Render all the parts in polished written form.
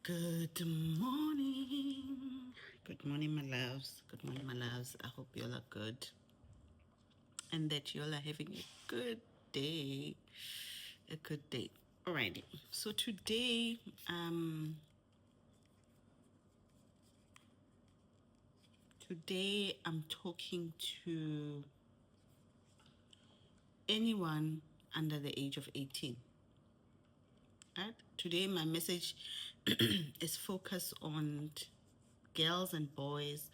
Good morning. Good morning, my loves. Good morning, my loves. I hope you all are good and that you all are having a good day. A good day. Alrighty. So today I'm talking to anyone under the age of 18. Right? Today my message is focused on girls and boys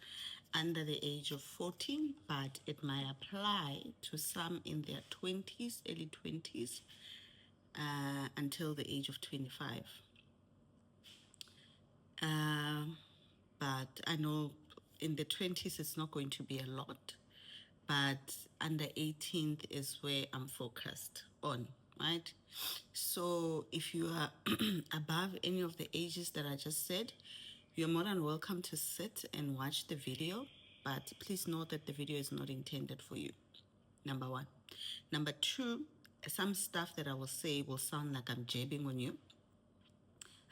under the age of 14, but it might apply to some in their 20s, early 20s, until the age of 25. But I know in the 20s it's not going to be a lot, but under 18th is where I'm focused on, right? So if you are above any of the ages that I just said, you're more than welcome to sit and watch the video, but please note that the video is not intended for you. Number one. Number two, some stuff that I will say will sound like I'm jabbing on you.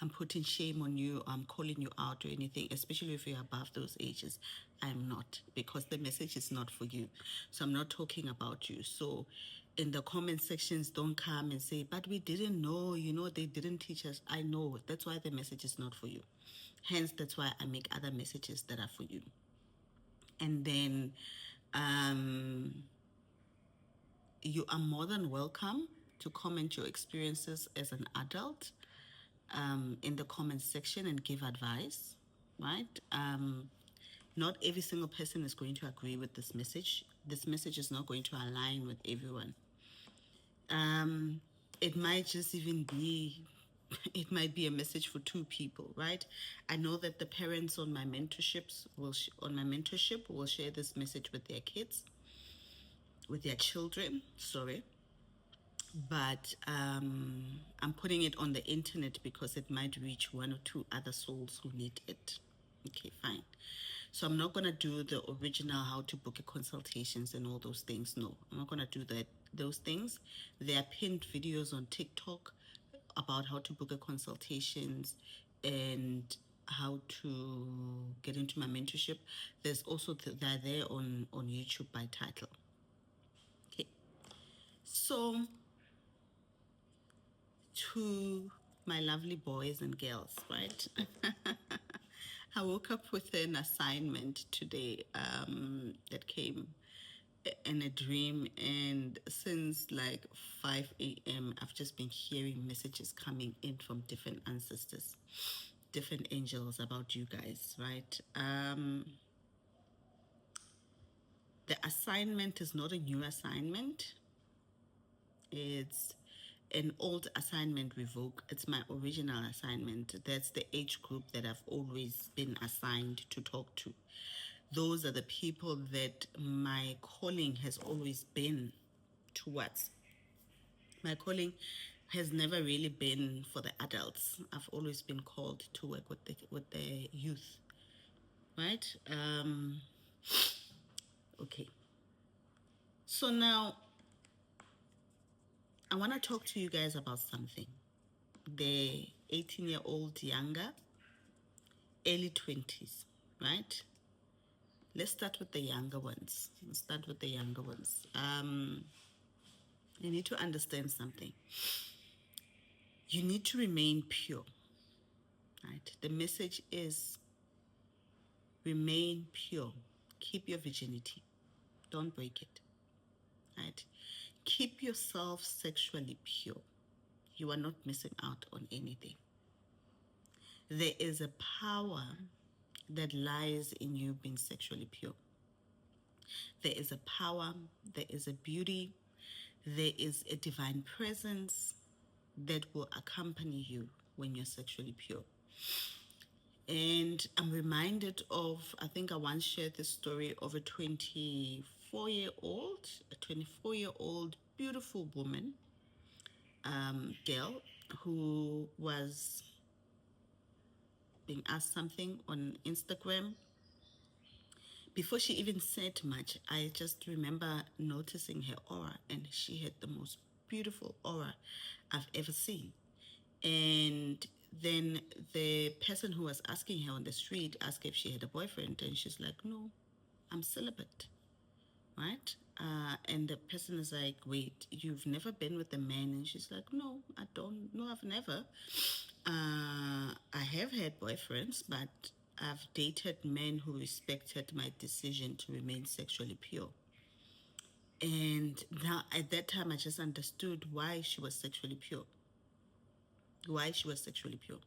I'm putting shame on you, or I'm calling you out or anything, especially if you're above those ages. I'm not, because the message is not for you. So I'm not talking about you. So in the comment sections, don't come and say, but we didn't know, they didn't teach us. I know. That's why the message is not for you. Hence, that's why I make other messages that are for you. And then you are more than welcome to comment your experiences as an adult in the comment section and give advice, right? Not every single person is going to agree with this message. This message is not going to align with everyone. It might just even be, it might be a message for two people, right? I know that the parents on my mentorships on my mentorship will share this message with their kids, with their children, sorry. But I'm putting it on the internet because it might reach one or two other souls who need it. Okay, fine. So I'm not going to do the original how to book a consultations and all those things. No, I'm not going to do those things. There are pinned videos on TikTok about how to book a consultations and how to get into my mentorship. There's also they're there on YouTube by title. Okay. So to my lovely boys and girls, right? I woke up with an assignment today that came in a dream, and since like 5 a.m., I've just been hearing messages coming in from different ancestors, different angels about you guys, right? The assignment is not a new assignment. It's an old assignment revoked. It's my original assignment. That's the age group that I've always been assigned to talk to. Those are the people that my calling has always been towards. My calling has never really been for the adults. I've always been called to work with the youth, right? Okay. So now I want to talk to you guys about something. The 18-year-old younger, early 20s, right? Let's start with the younger ones. You need to understand something. You need to remain pure, right? The message is remain pure. Keep your virginity. Don't break it, right? Keep yourself sexually pure. You are not missing out on anything. There is a power that lies in you being sexually pure. There is a power, there is a beauty, there is a divine presence that will accompany you when you're sexually pure. And I'm reminded of, I think I once shared the story of a 24-year-old beautiful woman, girl, who was being asked something on Instagram. Before she even said much, I just remember noticing her aura, and she had the most beautiful aura I've ever seen. And Then the person who was asking her on the street asked if she had a boyfriend, and she's like, "No, I'm celibate." Right? And the person is like, "Wait, you've never been with a man?" And she's like, "No, I don't. No, I've never. I have had boyfriends, but I've dated men who respected my decision to remain sexually pure." And now at that time, I just understood why she was sexually pure. Why she was sexually pure,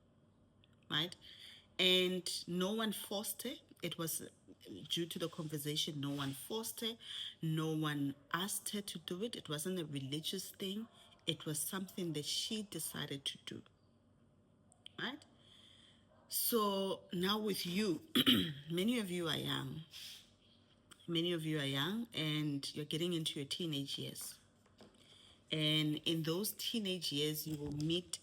right? And no one forced her. It was due to the conversation. No one forced her. No one asked her to do it. It wasn't a religious thing. It was something that she decided to do, right? So now with you, many of you are young. Many of you are young and you're getting into your teenage years. And in those teenage years, you will meet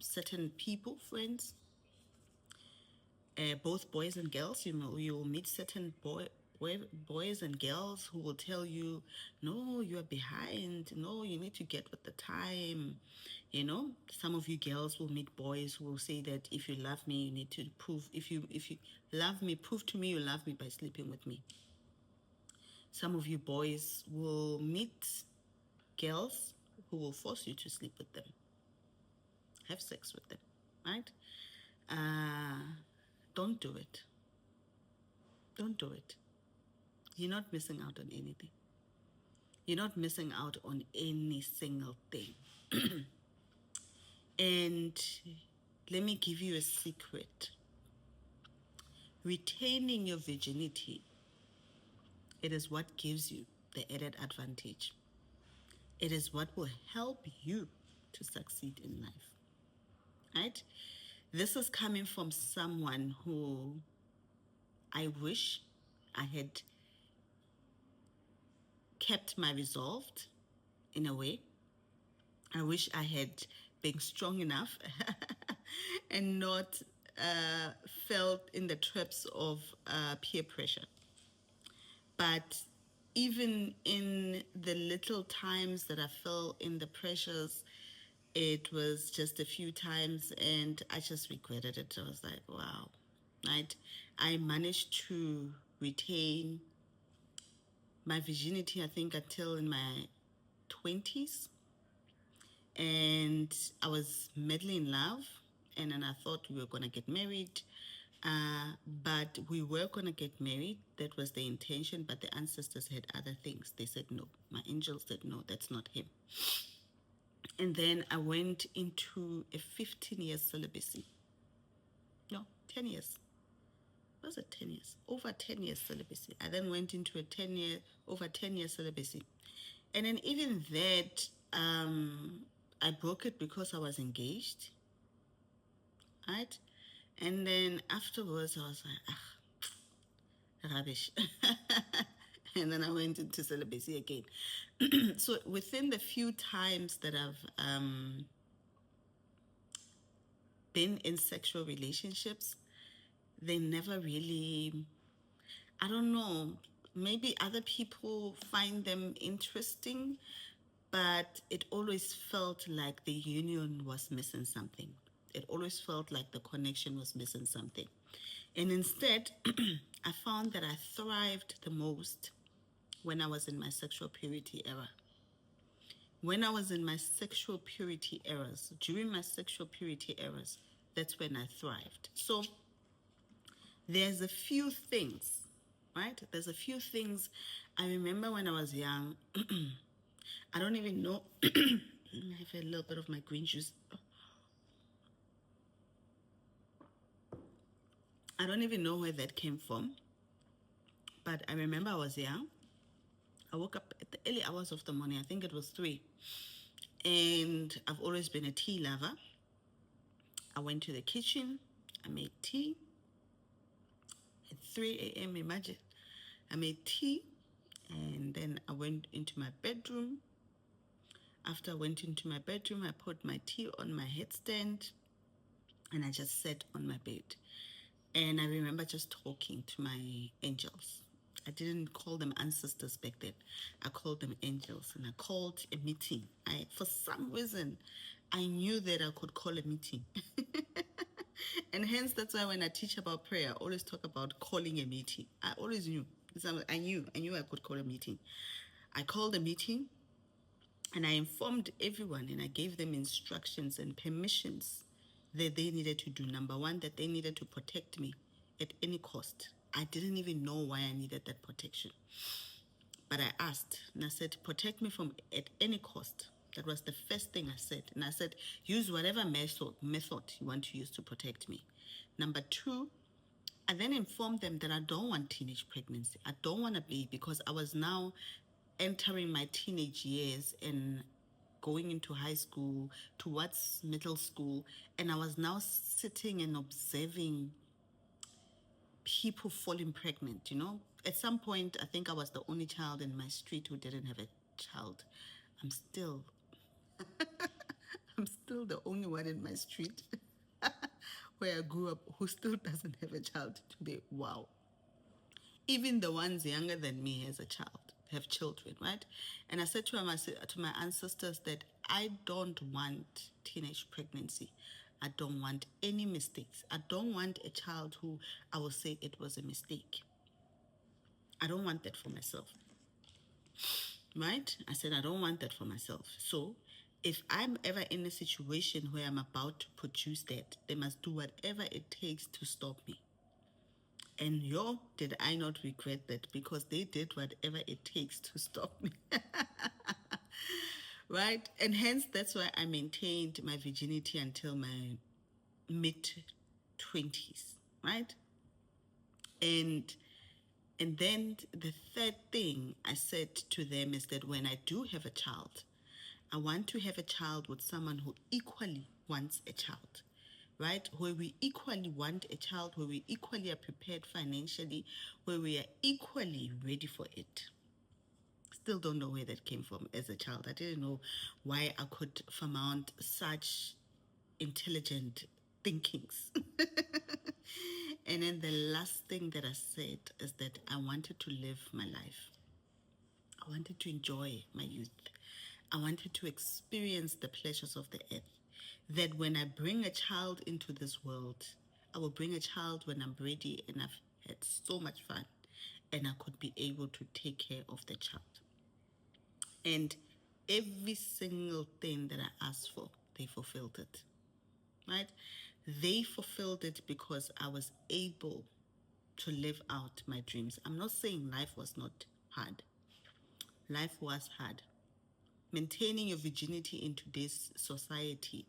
certain people, friends, both boys and girls. You will meet certain boys and girls who will tell you, "No, you are behind. No, you need to get with the time." Some of you girls will meet boys who will say that if you love me, you need to prove. If you love me, prove to me you love me by sleeping with me. Some of you boys will meet girls who will force you to sleep with them, have sex with them, right? Uh, don't do it. Don't do it. You're not missing out on anything. You're not missing out on any single thing. And let me give you a secret. Retaining your virginity, it is what gives you the added advantage. It is what will help you to succeed in life, right? This is coming from someone who I wish I had kept my resolve in a way. I wish I had been strong enough and not felt in the traps of peer pressure. But even in the little times that I fell in the pressures, it was just a few times and I just regretted it. I was like, wow, right? I managed to retain my virginity, I think, until in my 20s. And I was madly in love. And then I thought we were going to get married. But we were going to get married. That was the intention. But the ancestors had other things. They said, no. My angels said, no, that's not him. And then I went into a 15-year celibacy. No, 10 years. Was it 10 years? Over 10 years celibacy. I then went into a over 10-year celibacy. And then even that, I broke it because I was engaged, right? And then afterwards, I was like, rubbish. And then I went into celibacy again. So within the few times that I've been in sexual relationships, they never really, I don't know, maybe other people find them interesting, but it always felt like the union was missing something. It always felt like the connection was missing something. And instead, I found that I thrived the most when I was in my sexual purity era. When I was in my sexual purity eras, during my sexual purity eras, that's when I thrived. So there's a few things, right? There's a few things I remember when I was young. I don't even know. I have a little bit of my green juice. I don't even know where that came from. But I remember I was young. I woke up at the early hours of the morning. I think it was 3. And I've always been a tea lover. I went to the kitchen. I made tea at 3 a.m. Imagine. I made tea. And then I went into my bedroom. After I went into my bedroom, I put my tea on my headstand. And I just sat on my bed. And I remember just talking to my angels. I didn't call them ancestors back then. I called them angels. And I called a meeting. For some reason, I knew that I could call a meeting. And hence, that's why when I teach about prayer, I always talk about calling a meeting. I always knew. I knew I could call a meeting. I called a meeting and I informed everyone and I gave them instructions and permissions that they needed to do. Number one, that they needed to protect me at any cost. I didn't even know why I needed that protection. But I asked and I said, protect me from at any cost. That was the first thing I said. And I said, use whatever method you want to use to protect me. Number two, I then informed them that I don't want teenage pregnancy. I don't want a baby because I was now entering my teenage years and going into high school, towards middle school, and I was now sitting and observing people falling pregnant, you know. At some point, I think I was the only child in my street who didn't have a child. I'm still, I'm still the only one in my street where I grew up who still doesn't have a child today. Wow. Even the ones younger than me as a child have children, right? And I said to my ancestors that I don't want teenage pregnancy. I don't want any mistakes. I don't want a child who I will say it was a mistake. I don't want that for myself, right? I said I don't want that for myself. So if I'm ever in a situation where I'm about to produce that, they must do whatever it takes to stop me. And did I not regret that because they did whatever it takes to stop me. Right? And hence, that's why I maintained my virginity until my mid 20s, right? And and then the third thing I said to them is that when I do have a child, I want to have a child with someone who equally wants a child, right? Where we equally want a child, where we equally are prepared financially, where we are equally ready for it. Still don't know where that came from as a child. I didn't know why I could surmount such intelligent thinkings. And then the last thing that I said is that I wanted to live my life. I wanted to enjoy my youth. I wanted to experience the pleasures of the earth. That when I bring a child into this world, I will bring a child when I'm ready and I've had so much fun and I could be able to take care of the child. And every single thing that I asked for, they fulfilled it, right? They fulfilled it because I was able to live out my dreams. I'm not saying life was not hard. Life was hard. Maintaining your virginity in today's society,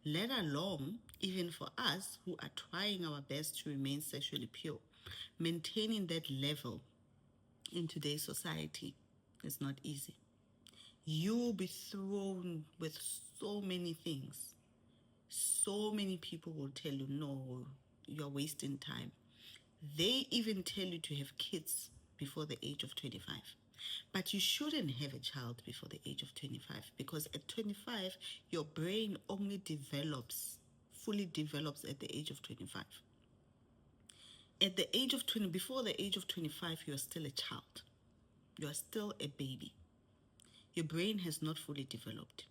let alone even for us who are trying our best to remain sexually pure, maintaining that level in today's society is not easy. You will be thrown with so many things. So many people will tell you, no, you're wasting time. They even tell you to have kids before the age of 25. But you shouldn't have a child before the age of 25 because at 25, your brain only fully develops at the age of 25. At the age of 20, before the age of 25, you're still a child. You're still a baby. Your brain has not fully developed.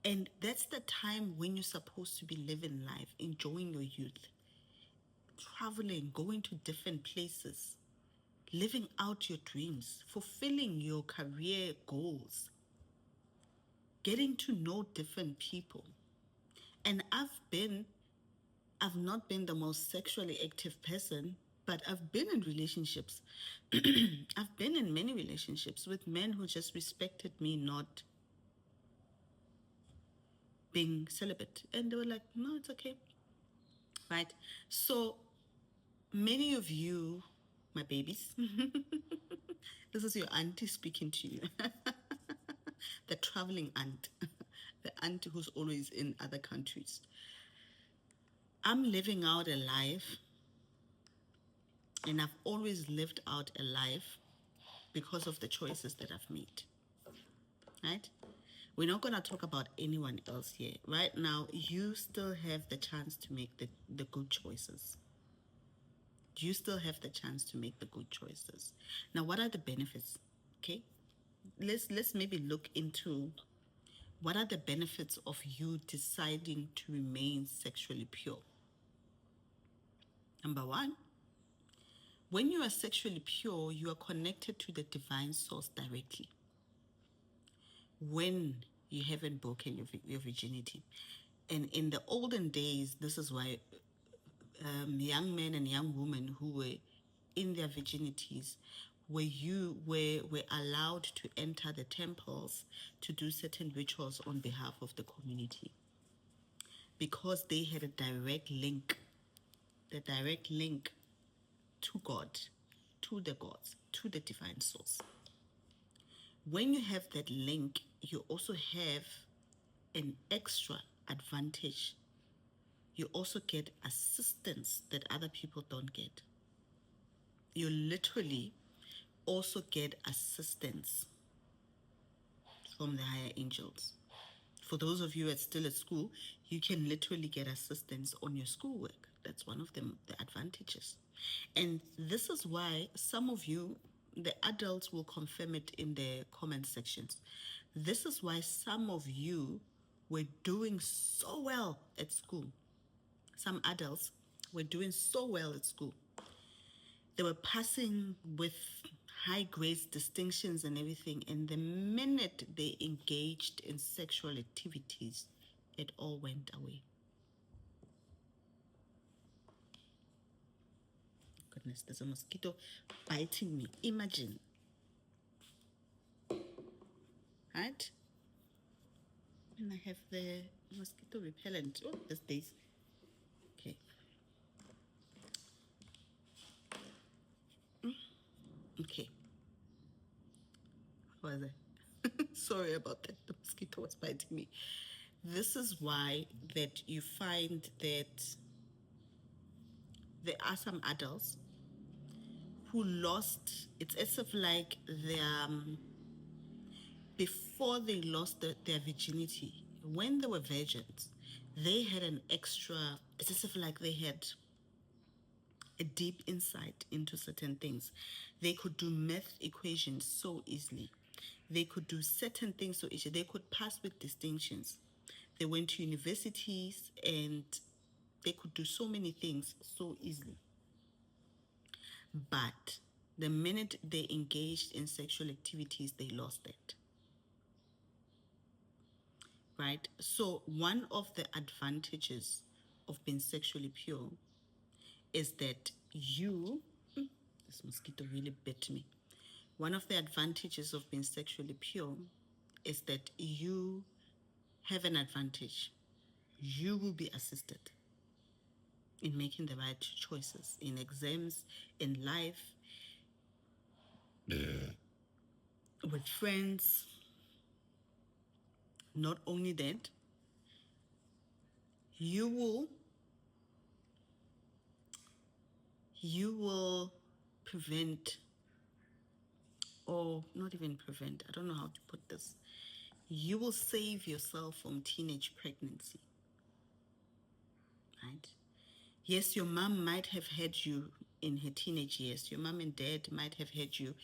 And that's the time when you're supposed to be living life, enjoying your youth, traveling, going to different places, living out your dreams, fulfilling your career goals, getting to know different people. And I've not been the most sexually active person, but I've been in relationships. I've been in many relationships with men who just respected me not being celibate. And they were like, no, it's okay. Right? So many of you, my babies, this is your auntie speaking to you. The traveling aunt, the aunt who's always in other countries. I'm living out a life, and I've always lived out a life because of the choices that I've made. Right? We're not going to talk about anyone else here. Right now, you still have the chance to make the good choices. You still have the chance to make the good choices. Now, what are the benefits? Okay, let's maybe look into what are the benefits of you deciding to remain sexually pure. Number one, when you are sexually pure, you are connected to the divine source directly. When you haven't broken your virginity. And in the olden days, this is why young men and young women who were in their virginities were allowed to enter the temples to do certain rituals on behalf of the community because they had the direct link to God, to the gods, to the divine source. When you have that link, you also have an extra advantage. You also get assistance that other people don't get. You literally also get assistance from the higher angels. For those of you that's still at school, you can literally get assistance on your schoolwork. That's one of the advantages. And this is why some of you, the adults, will confirm it in the comment sections. This is why some of you were doing so well at school. Some adults were doing so well at school. They were passing with high grades, distinctions, and everything. And the minute they engaged in sexual activities, it all went away. Goodness, there's a mosquito biting me. Imagine. Right? And I have the mosquito repellent. Oh, these days. Okay. Okay. What was it? Sorry about that. The mosquito was biting me. This is why that you find that there are some adults who lost, it's as if like before they lost their virginity, when they were virgins, they had an extra, it's as if like they had a deep insight into certain things. They could do math equations so easily. They could do certain things so easily. They could pass with distinctions. They went to universities and they could do so many things so easily. But the minute they engaged in sexual activities, they lost it. Right? So, one of the advantages of being sexually pure is that this mosquito really bit me. One of the advantages of being sexually pure is that you have an advantage. You will be assisted in making the right choices in exams, in life, with friends. Not only that, you will prevent, or not even prevent, I don't know how to put this. You will save yourself from teenage pregnancy. Right? Yes, your mom might have had you in her teenage years. Your mom and dad might have had you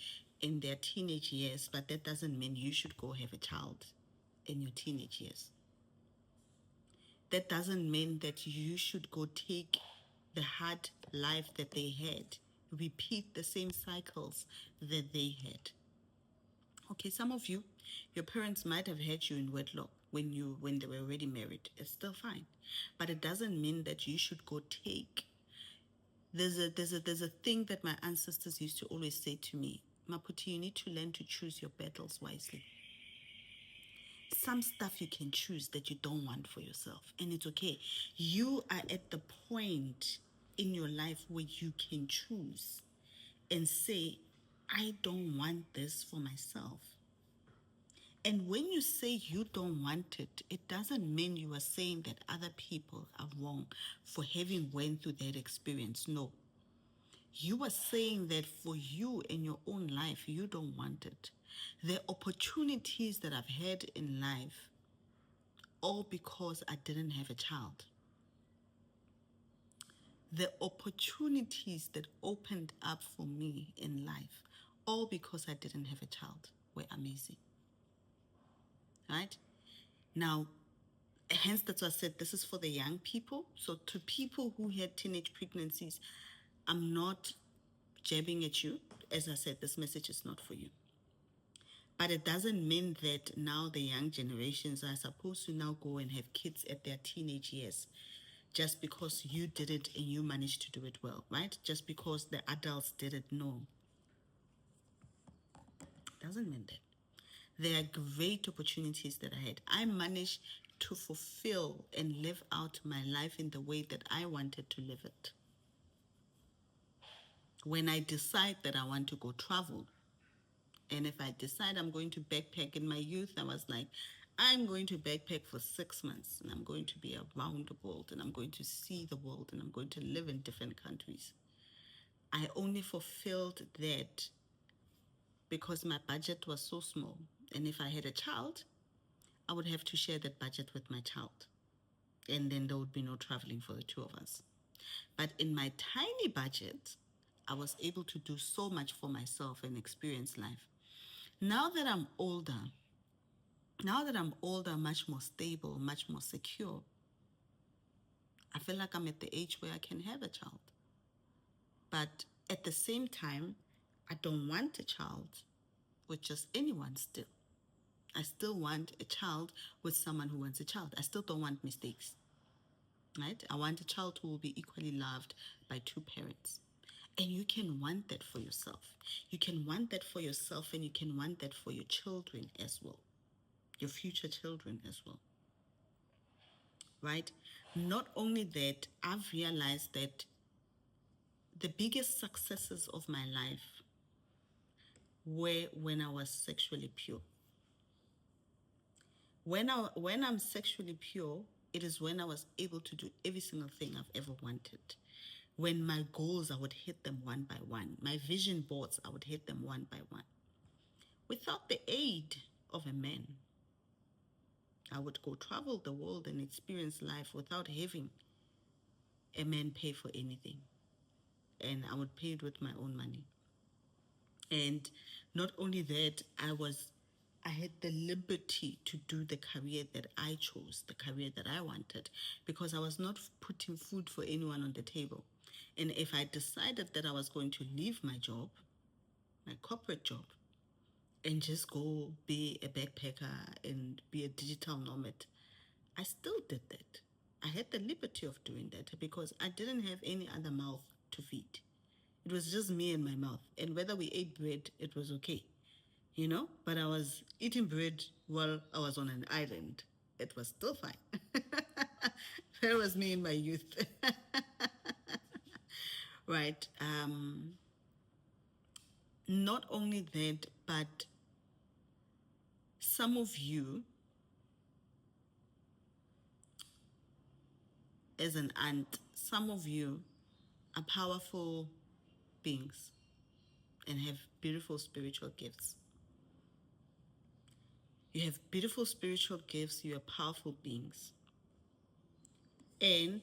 in their teenage years, but that doesn't mean you should go have a child in your teenage years. That doesn't mean that you should go take the hard life that they had, repeat the same cycles that they had. Okay, some of you, your parents might have had you in wedlock when they were already married. It's still fine, but it doesn't mean that you should go take. There's a thing that my ancestors used to always say to me, Maputi, you need to learn to choose your battles wisely. Some stuff you can choose that you don't want for yourself, and it's okay. You are at the point in your life where you can choose and say, I don't want this for myself. And when you say you don't want it, it doesn't mean you are saying that other people are wrong for having went through that experience. No. You are saying that for you in your own life, you don't want it. The opportunities that I've had in life, all because I didn't have a child. The opportunities that opened up for me in life, all because I didn't have a child, were amazing. Right? Now, hence that's why I said this is for the young people. So to people who had teenage pregnancies, I'm not jabbing at you. As I said, this message is not for you. But it doesn't mean that now the young generations are supposed to now go and have kids at their teenage years just because you did it and you managed to do it well, right? Just because the adults didn't know. Doesn't mean that. There are great opportunities that I had. I managed to fulfill and live out my life in the way that I wanted to live it. When I decide that I want to go travel, and if I decide I'm going to backpack in my youth, I was like, I'm going to backpack for 6 months and I'm going to be around the world and I'm going to see the world and I'm going to live in different countries. I only fulfilled that because my budget was so small. And if I had a child, I would have to share that budget with my child. And then there would be no traveling for the two of us. But in my tiny budget, I was able to do so much for myself and experience life. Now that I'm older, much more stable, much more secure, I feel like I'm at the age where I can have a child. But at the same time, I don't want a child with just anyone still. I still want a child with someone who wants a child. I still don't want mistakes, right? I want a child who will be equally loved by two parents. And you can want that for yourself. You can want that for yourself and you can want that for your children as well, your future children as well, right? Not only that, I've realized that the biggest successes of my life were when I was sexually pure. When I'm sexually pure, it is when I was able to do every single thing I've ever wanted. When my goals, I would hit them one by one. My vision boards, I would hit them one by one. Without the aid of a man, I would go travel the world and experience life without having a man pay for anything. And I would pay it with my own money. And not only that, I had the liberty to do the career that I chose, the career that I wanted, because I was not putting food for anyone on the table. And if I decided that I was going to leave my job, my corporate job, and just go be a backpacker and be a digital nomad, I still did that. I had the liberty of doing that because I didn't have any other mouth to feed. It was just me and my mouth. And whether we ate bread, it was okay, you know? But I was eating bread while I was on an island. It was still fine. That was me in my youth. Right. Not only that, but some of you, as an aunt, some of you are powerful beings and have beautiful spiritual gifts. You have beautiful spiritual gifts, you are powerful beings. And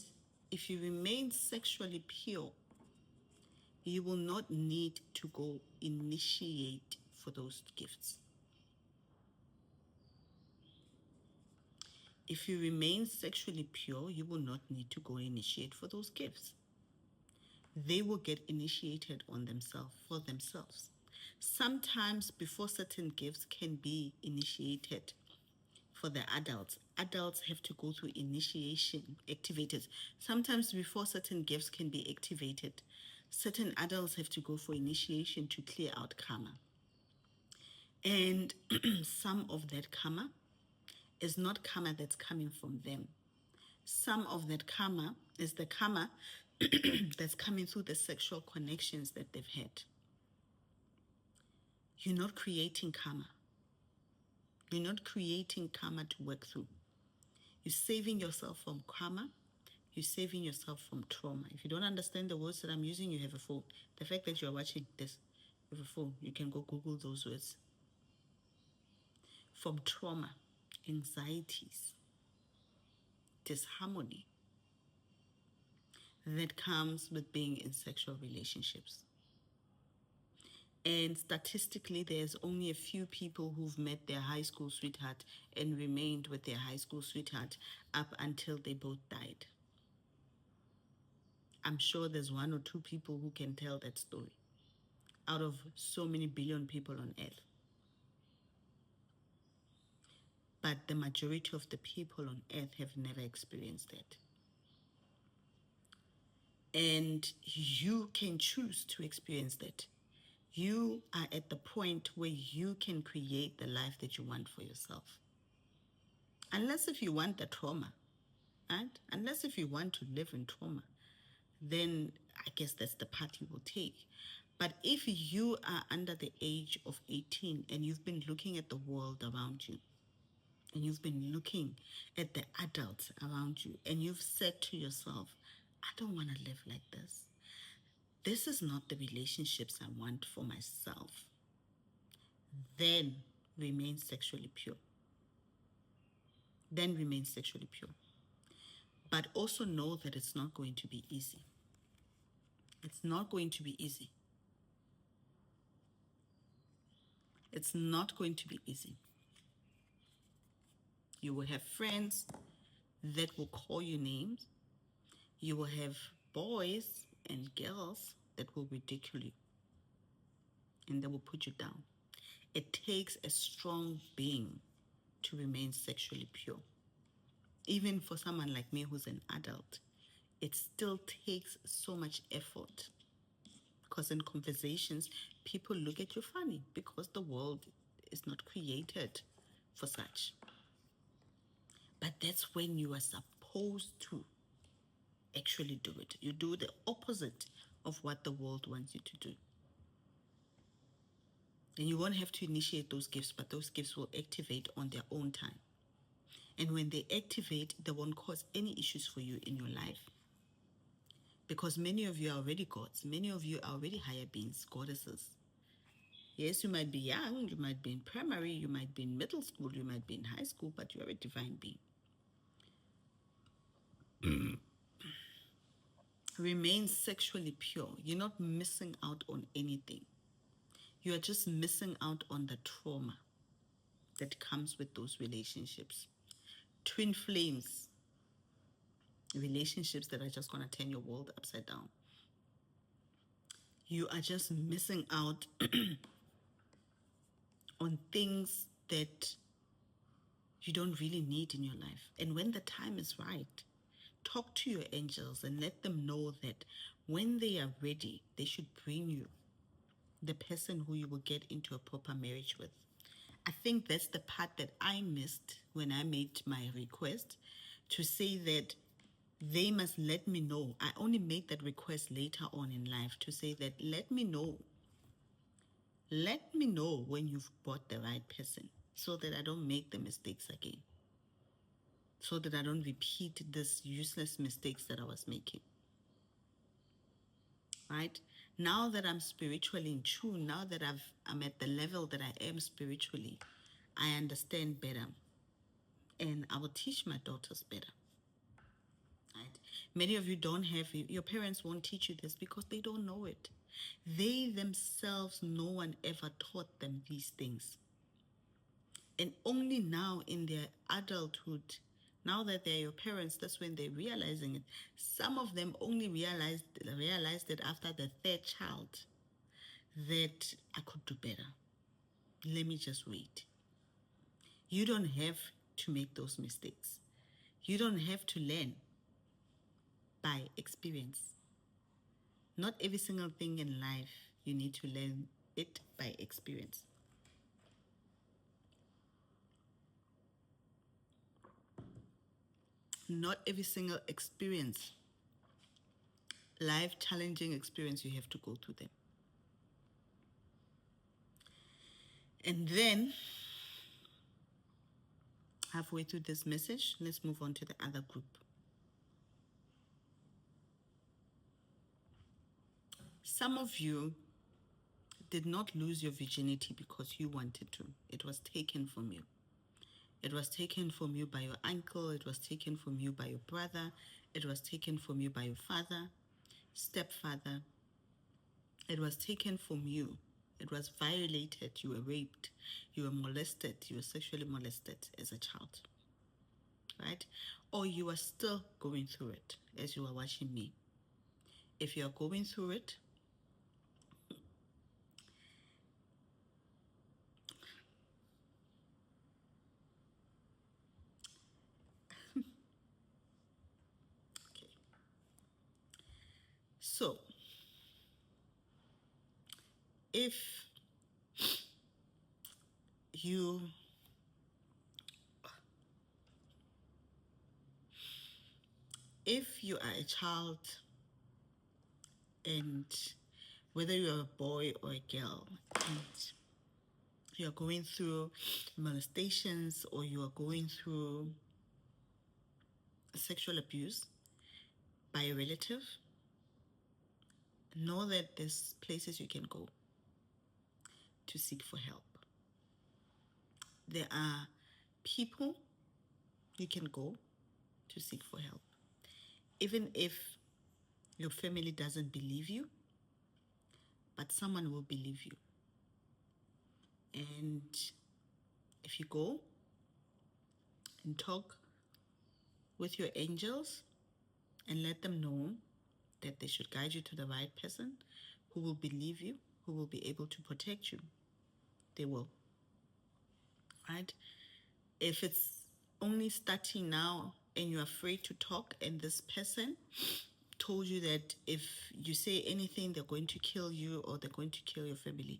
if you remain sexually pure, you will not need to go initiate for those gifts. If you remain sexually pure, you will not need to go initiate for those gifts. They will get initiated on themselves, for themselves. Sometimes before certain gifts can be initiated for the adults have to go through initiation, activated. Sometimes before certain gifts can be activated, certain adults have to go for initiation to clear out karma. And some of that karma is not karma that's coming from them. Some of that karma is the karma that's coming through the sexual connections that they've had. You're not creating karma. You're not creating karma to work through. You're saving yourself from karma. You're saving yourself from trauma. If you don't understand the words that I'm using, you have a phone. The fact that you're watching this, you have a phone. You can go Google those words. From trauma, anxieties, disharmony that comes with being in sexual relationships. And statistically, there's only a few people who've met their high school sweetheart and remained with their high school sweetheart up until they both died. I'm sure there's one or two people who can tell that story out of so many billion people on earth. But the majority of the people on earth have never experienced that. And you can choose to experience that. You are at the point where you can create the life that you want for yourself. Unless if you want the trauma, right? Unless if you want to live in trauma, then I guess that's the path you will take. But if you are under the age of 18 and you've been looking at the world around you, and you've been looking at the adults around you, and you've said to yourself, I don't want to live like this. This is not the relationships I want for myself. Then remain sexually pure. Then remain sexually pure. But also know that it's not going to be easy. It's not going to be easy. It's not going to be easy. You will have friends that will call you names. You will have boys and girls that will ridicule you and they will put you down. It takes a strong being to remain sexually pure. Even for someone like me who's an adult, it still takes so much effort. Because in conversations, people look at you funny because the world is not created for such. But that's when you are supposed to actually do it. You do the opposite of what the world wants you to do. And you won't have to initiate those gifts, but those gifts will activate on their own time. And when they activate, they won't cause any issues for you in your life. Because many of you are already gods. Many of you are already higher beings, goddesses. Yes, you might be young, you might be in primary, you might be in middle school, you might be in high school, but you're a divine being. Remain sexually pure. You're not missing out on anything. You are just missing out on the trauma that comes with those relationships. Twin flames, relationships that are just going to turn your world upside down. You are just missing out on things that you don't really need in your life. And when the time is right, talk to your angels and let them know that when they are ready, they should bring you the person who you will get into a proper marriage with. I think that's the part that I missed when I made my request, to say that they must let me know. I only made that request later on in life, to say that let me know when you've bought the right person, so that I don't make the mistakes again, so that I don't repeat this useless mistakes that I was making. Right? Now that I'm spiritually in tune, now that I'm at the level that I am spiritually, I understand better. And I will teach my daughters better. Right? Many of you don't have, your parents won't teach you this because they don't know it. They themselves, no one ever taught them these things. And only now in their adulthood, now that they're your parents, that's when they're realizing it. Some of them only realized it after the third child, that I could do better. Let me just wait. You don't have to make those mistakes. You don't have to learn by experience. Not every single thing in life you need to learn it by experience. Not every single experience, life challenging experience, you have to go through them. And then, halfway through this message, let's move on to the other group. Some of you did not lose your virginity because you wanted to. It was taken from you. It was taken from you by your uncle. It was taken from you by your brother. It was taken from you by your father, stepfather. It was taken from you. It was violated. You were raped. You were molested. You were sexually molested as a child. Right? Or you are still going through it as you are watching me. If you're going through it, okay. So if you if you are a child, and whether you're a boy or a girl, and you're going through molestations or you are going through sexual abuse by a relative, know that there's places you can go to seek for help. There are people you can go to seek for help. Even if your family doesn't believe you, but someone will believe you. And if you go and talk with your angels and let them know that they should guide you to the right person who will believe you, who will be able to protect you, they will. Right? If it's only starting now and you're afraid to talk, and this person told you that if you say anything, they're going to kill you or they're going to kill your family,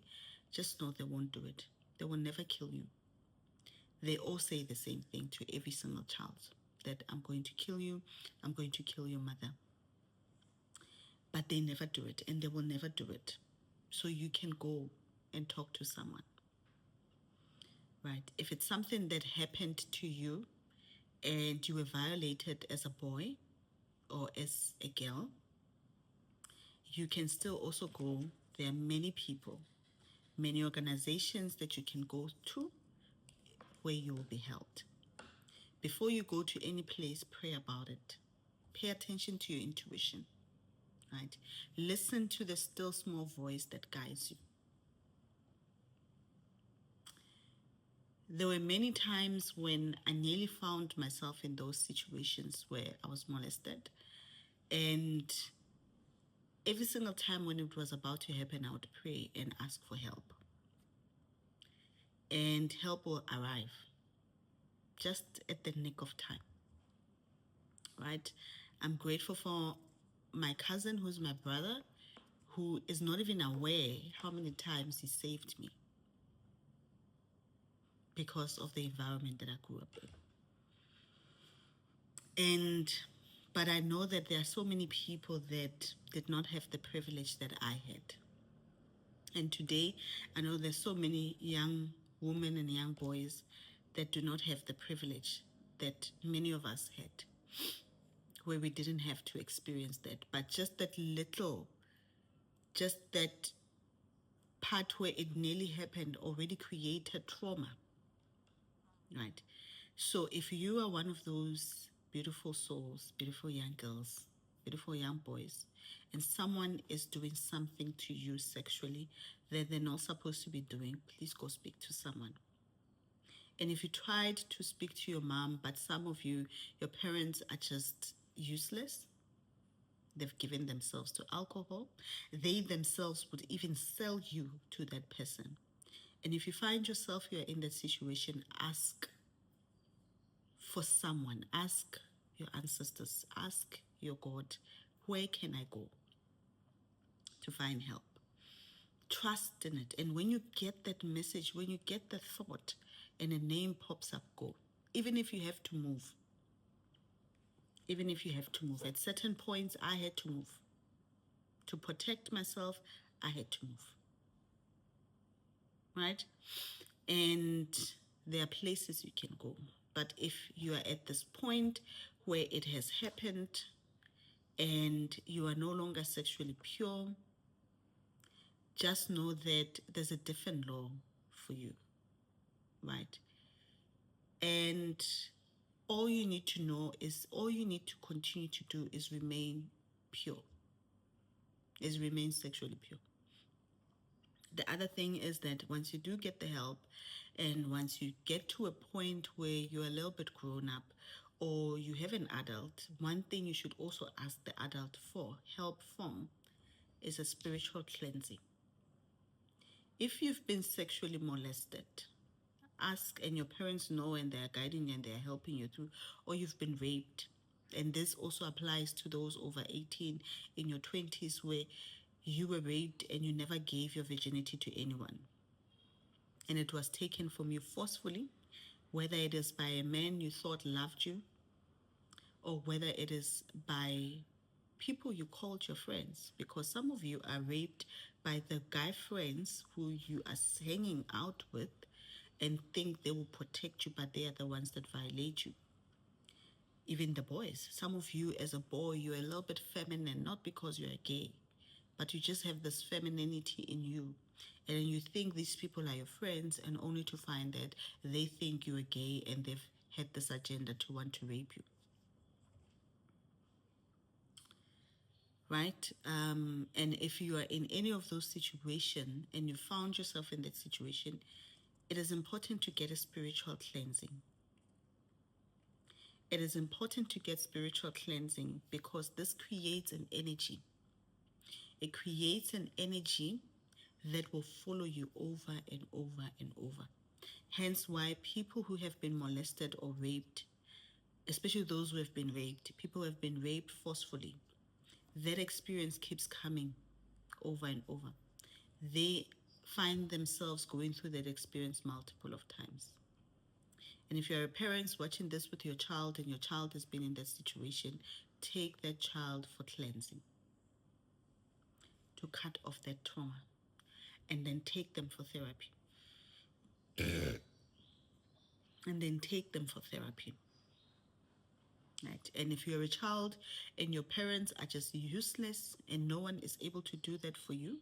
just know they won't do it. They will never kill you. They all say the same thing to every single child, that I'm going to kill you, I'm going to kill your mother. But they never do it, and they will never do it. So you can go and talk to someone. Right? If it's something that happened to you and you were violated as a boy or as a girl, you can still also go. There are many people, many organizations that you can go to where you will be helped. Before you go to any place, pray about it. Pay attention to your intuition, right? Listen to the still small voice that guides you. There were many times when I nearly found myself in those situations where I was molested. And every single time when it was about to happen, I would pray and ask for help. And help will arrive just at the nick of time, right? I'm grateful for my cousin, who's my brother, who is not even aware how many times he saved me because of the environment that I grew up in. But I know that there are so many people that did not have the privilege that I had. And today, I know there's so many young women and young boys that do not have the privilege that many of us had, where we didn't have to experience that. But just that little, just that part where it nearly happened already created trauma, right? So if you are one of those beautiful souls, beautiful young girls, beautiful young boys, and someone is doing something to you sexually that they're not supposed to be doing, please go speak to someone. And if you tried to speak to your mom, but some of you, your parents are just useless, they've given themselves to alcohol, they themselves would even sell you to that person. And if you find yourself you're in that situation, ask for someone. Ask your ancestors, ask your God, where can I go to find help? Trust in it. And when you get that message, when you get that thought and a name pops up, go. Even if you have to move. Even if you have to move. At certain points, I had to move. To protect myself, I had to move. Right? And there are places you can go. But if you are at this point where it has happened and you are no longer sexually pure, just know that there's a different law for you, right? And all you need to know is, all you need to continue to do is remain pure, is remain sexually pure. The other thing is that once you do get the help, and once you get to a point where you're a little bit grown up, or you have an adult, one thing you should also ask the adult for help from is a spiritual cleansing. If you've been sexually molested, ask, and your parents know and they're guiding you and they're helping you through, or you've been raped. And this also applies to those over 18 in your 20s where you were raped and you never gave your virginity to anyone. And it was taken from you forcefully, whether it is by a man you thought loved you, or whether it is by people you called your friends, because some of you are raped by the guy friends who you are hanging out with and think they will protect you, but they are the ones that violate you. Even the boys, some of you as a boy, you're a little bit feminine, not because you're gay, but you just have this femininity in you. And you think these people are your friends, and only to find that they think you're gay and they've had this agenda to want to rape you. Right? And if you are in any of those situations and you found yourself in that situation, it is important to get a spiritual cleansing. It is important to get spiritual cleansing because this creates an energy. It creates an energy that will follow you over and over and over. Hence why people who have been molested or raped, especially those who have been raped, people who have been raped forcefully, that experience keeps coming over and over. They find themselves going through that experience multiple of times. And if you're a parent watching this with your child and your child has been in that situation, take that child for cleansing to cut off that trauma, and then take them for therapy. And then take them for therapy. Right? And if you're a child and your parents are just useless and no one is able to do that for you,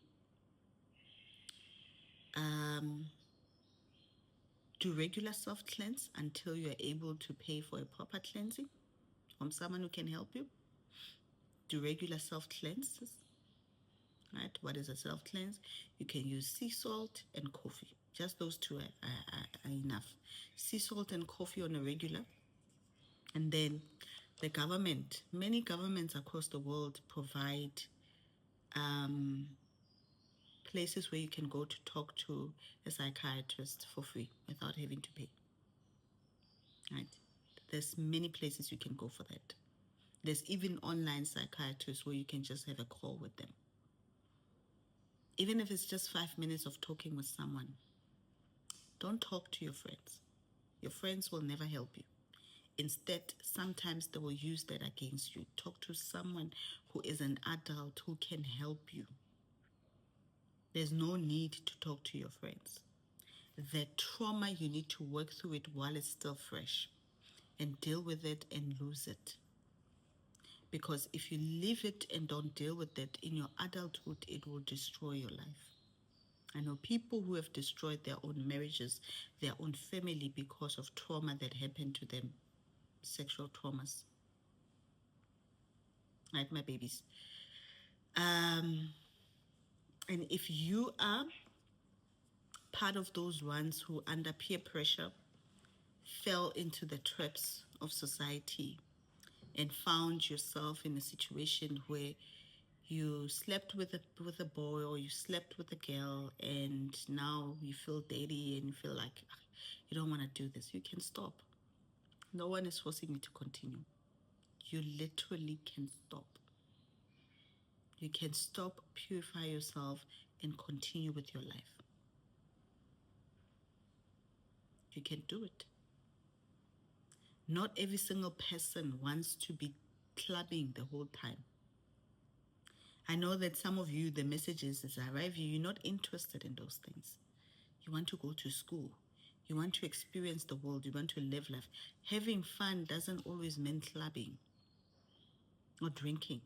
do regular soft cleanse until you're able to pay for a proper cleansing from someone who can help you. Do regular self cleanses. Right? What is a self cleanse? You can use sea salt and coffee. Just those two are enough. Sea salt and coffee on a regular. And then the government, many governments across the world provide places where you can go to talk to a psychiatrist for free without having to pay. Right? There's many places you can go for that. There's even online psychiatrists where you can just have a call with them. Even if it's just 5 minutes of talking with someone, don't talk to your friends. Your friends will never help you. Instead, sometimes they will use that against you. Talk to someone who is an adult who can help you. There's no need to talk to your friends. The trauma, you need to work through it while it's still fresh and deal with it and lose it. Because if you leave it and don't deal with it in your adulthood, it will destroy your life. I know people who have destroyed their own marriages, their own family because of trauma that happened to them, sexual traumas. Right, my babies. And if you are part of those ones who, under peer pressure, fell into the traps of society and found yourself in a situation where you slept with a boy or you slept with a girl and now you feel dirty and you feel like you don't want to do this, you can stop. No one is forcing you to continue. You literally can stop. You can stop, purify yourself, and continue with your life. You can do it. Not every single person wants to be clubbing the whole time. I know that some of you, the messages that arrive you, you're not interested in those things. You want to go to school. You want to experience the world. You want to live life. Having fun doesn't always mean clubbing or drinking.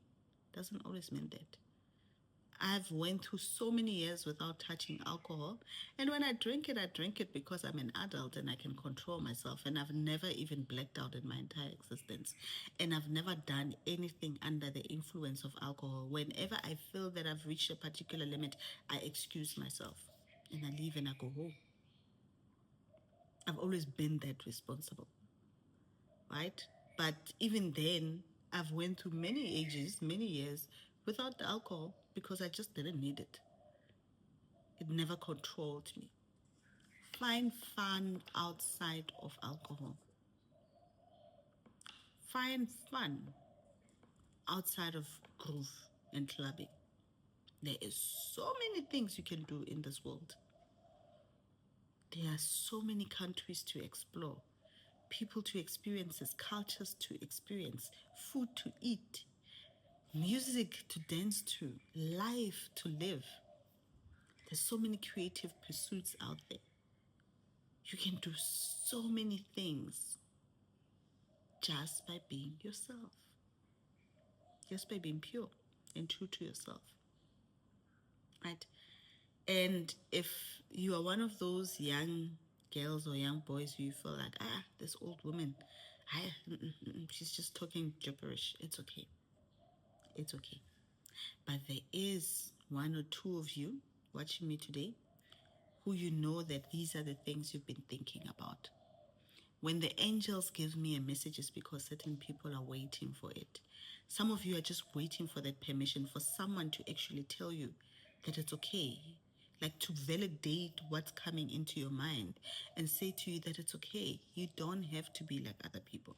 Doesn't always mean that. I've went through so many years without touching alcohol. And when I drink it because I'm an adult and I can control myself. And I've never even blacked out in my entire existence. And I've never done anything under the influence of alcohol. Whenever I feel that I've reached a particular limit, I excuse myself and I leave and I go home. I've always been that responsible, right? But even then, I've went through many ages, many years without the alcohol because I just didn't need it. It never controlled me. Find fun outside of alcohol. Find fun outside of groove and clubbing. There is so many things you can do in this world. There are so many countries to explore, people to experience, cultures to experience, food to eat, music to dance to, life to live. There's so many creative pursuits out there. You can do so many things just by being yourself, just by being pure and true to yourself, right? And if you are one of those young girls or young boys who you feel like, this old woman, she's just talking gibberish, it's okay. It's okay. But there is one or two of you watching me today who you know that these are the things you've been thinking about. When the angels give me a message, it's because certain people are waiting for it. Some of you are just waiting for that permission, for someone to actually tell you that it's okay, like to validate what's coming into your mind and say to you that it's okay. You don't have to be like other people.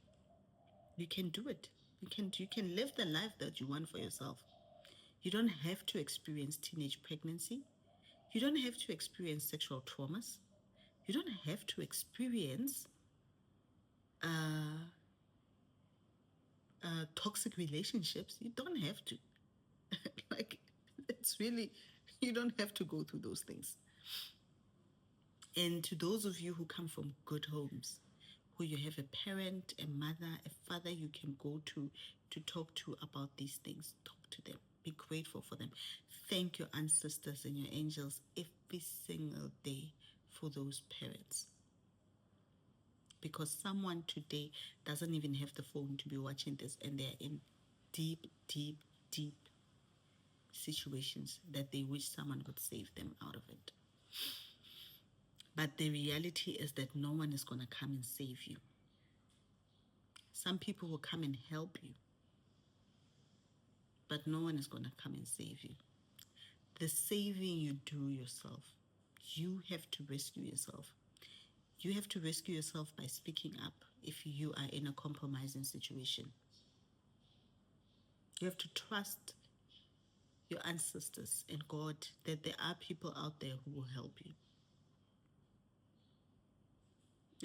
You can do it. You can live the life that you want for yourself. You don't have to experience teenage pregnancy. You don't have to experience sexual traumas. You don't have to experience toxic relationships. You don't have to. Like, it's really, you don't have to go through those things. And to those of you who come from good homes, who you have a parent, a mother, a father you can go to talk to about these things, talk to them. Be grateful for them. Thank your ancestors and your angels every single day for those parents. Because someone today doesn't even have the phone to be watching this, and they're in deep, deep, deep situations that they wish someone could save them out of it. But the reality is that no one is going to come and save you. Some people will come and help you, but no one is going to come and save you. The saving you do yourself. You have to rescue yourself. You have to rescue yourself by speaking up if you are in a compromising situation. You have to trust your ancestors and God that there are people out there who will help you.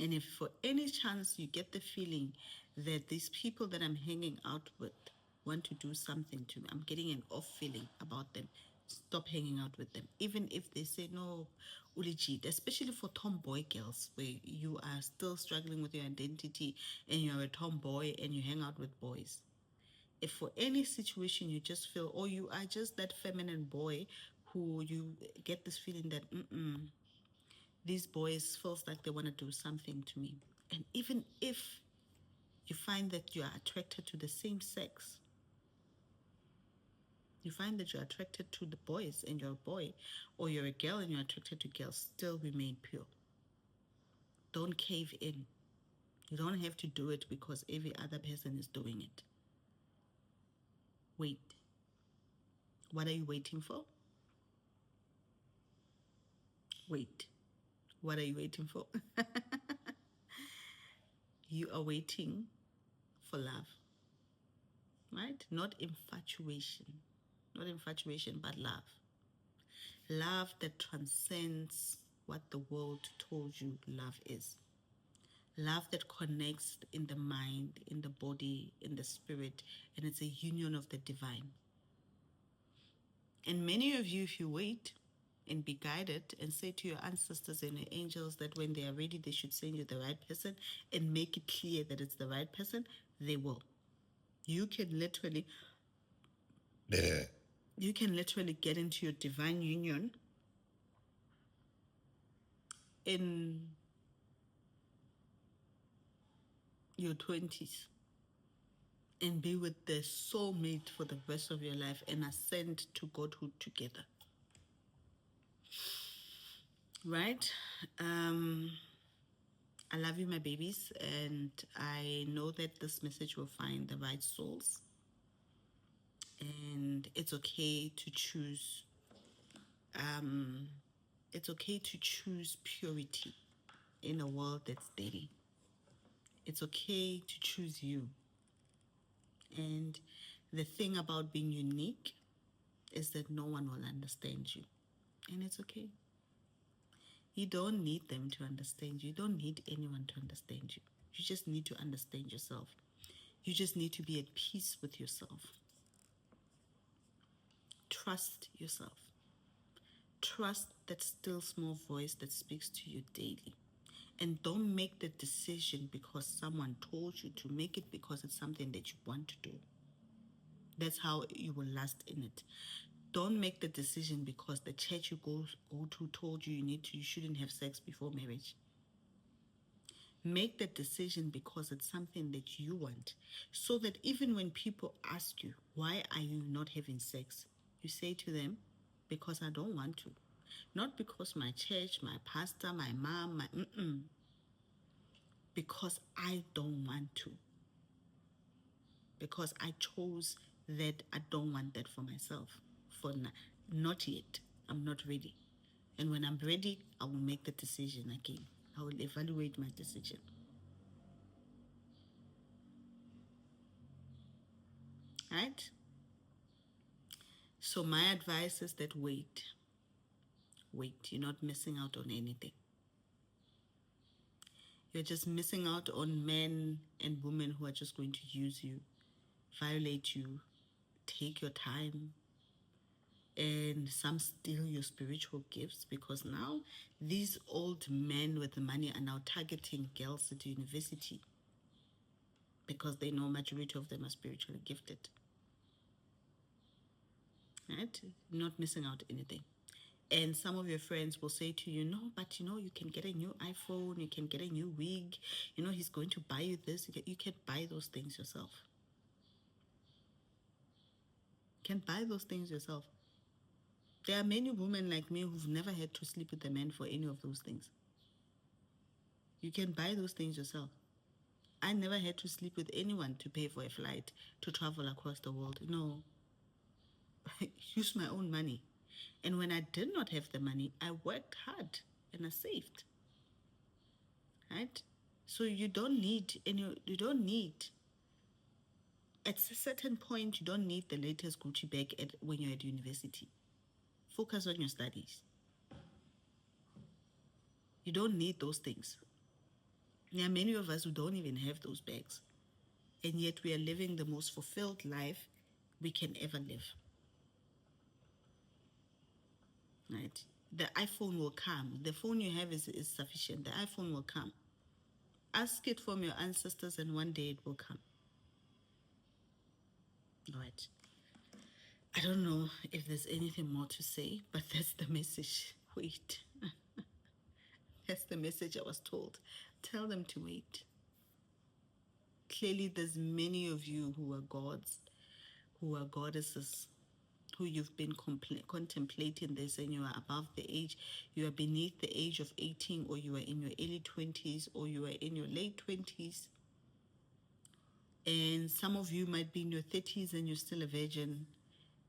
And if for any chance you get the feeling that these people that I'm hanging out with want to do something to me, I'm getting an off feeling about them, stop hanging out with them. Even if they say, no, Ulijit, especially for tomboy girls, where you are still struggling with your identity and you're a tomboy and you hang out with boys. If for any situation you just feel, or you are just that feminine boy who you get this feeling that, these boys feels like they want to do something to me. And even if you find that you are attracted to the same sex, you find that you're attracted to the boys and you're a boy, or you're a girl and you're attracted to girls, still remain pure. Don't cave in. You don't have to do it because every other person is doing it. Wait. What are you waiting for? Wait. What are you waiting for? You are waiting for love, right? Not infatuation. Not infatuation, but love. Love that transcends what the world told you love is. Love that connects in the mind, in the body, in the spirit, and it's a union of the divine. And many of you, if you wait and be guided and say to your ancestors and your angels that when they are ready, they should send you the right person and make it clear that it's the right person, they will. You can literally get into your divine union in your 20s and be with the soulmate for the rest of your life and ascend to godhood together. Right? I love you, my babies, and I know that this message will find the right souls. And it's okay to choose. It's okay to choose purity in a world that's dirty. It's okay to choose you. And the thing about being unique is that no one will understand you. And it's okay. You don't need them to understand you. You don't need anyone to understand you. You just need to understand yourself. You just need to be at peace with yourself. Trust yourself. Trust that still small voice that speaks to you daily. And don't make the decision because someone told you to. Make it because it's something that you want to do. That's how you will last in it. Don't make the decision because the church you go to told you you shouldn't have sex before marriage. Make the decision because it's something that you want. So that even when people ask you, why are you not having sex? You say to them, because I don't want to. Not because my church, my pastor, my mom, because I don't want to. Because I chose that I don't want that for myself. Not yet. I'm not ready. And when I'm ready, I will make the decision again. I will evaluate my decision. Right? So my advice is that wait. Wait. You're not missing out on anything. You're just missing out on men and women who are just going to use you, violate you, take your time, and some steal your spiritual gifts, because now these old men with the money are now targeting girls at university because they know majority of them are spiritually gifted. Right? Not missing out anything. And some of your friends will say to you, no, but you can get a new iPhone, you can get a new wig, he's going to buy you this. You can buy those things yourself. You can buy those things yourself. There are many women like me who've never had to sleep with a man for any of those things. You can buy those things yourself. I never had to sleep with anyone to pay for a flight to travel across the world. No. I used my own money. And when I did not have the money, I worked hard and I saved. Right? So you don't need at a certain point, you don't need the latest Gucci bag when you're at university. Focus on your studies. You don't need those things. There are many of us who don't even have those bags. And yet we are living the most fulfilled life we can ever live. Right? The iPhone will come. The phone you have is sufficient. The iPhone will come. Ask it from your ancestors and one day it will come. Right. I don't know if there's anything more to say, but that's the message. Wait. That's the message I was told. Tell them to wait. Clearly, there's many of you who are gods, who are goddesses, who you've been contemplating this, and you are above the age, you are beneath the age of 18, or you are in your early 20s, or you are in your late 20s. And some of you might be in your 30s and you're still a virgin,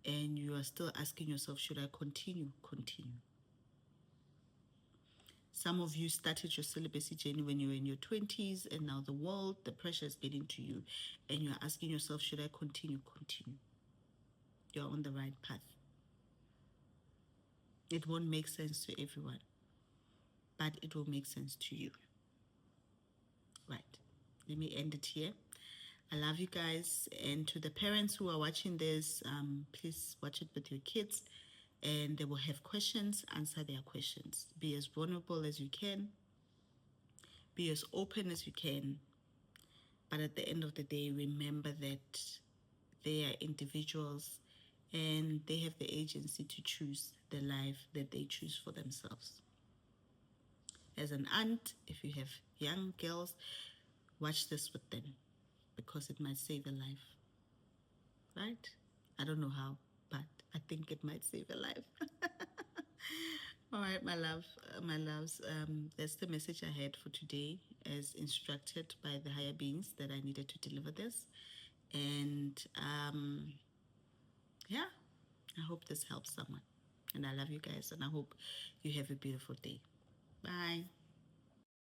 and you are still asking yourself, should I continue? Continue. Some of you started your celibacy journey when you were in your 20s, and now the pressure is getting to you, and you're asking yourself, should I continue? Continue. You're on the right path. It won't make sense to everyone, but it will make sense to you. Right. Let me end it here. I love you guys. And to the parents who are watching this, please watch it with your kids, and they will have questions. Answer their questions. Be as vulnerable as you can. Be as open as you can. But at the end of the day, remember that they are individuals and they have the agency to choose the life that they choose for themselves. As an aunt, if you have young girls, watch this with them because it might save a life. Right? I don't know how, but I think it might save a life. All right, my loves. That's the message I had for today, as instructed by the higher beings that I needed to deliver this. And yeah, I hope this helps someone. And I love you guys, and I hope you have a beautiful day. Bye.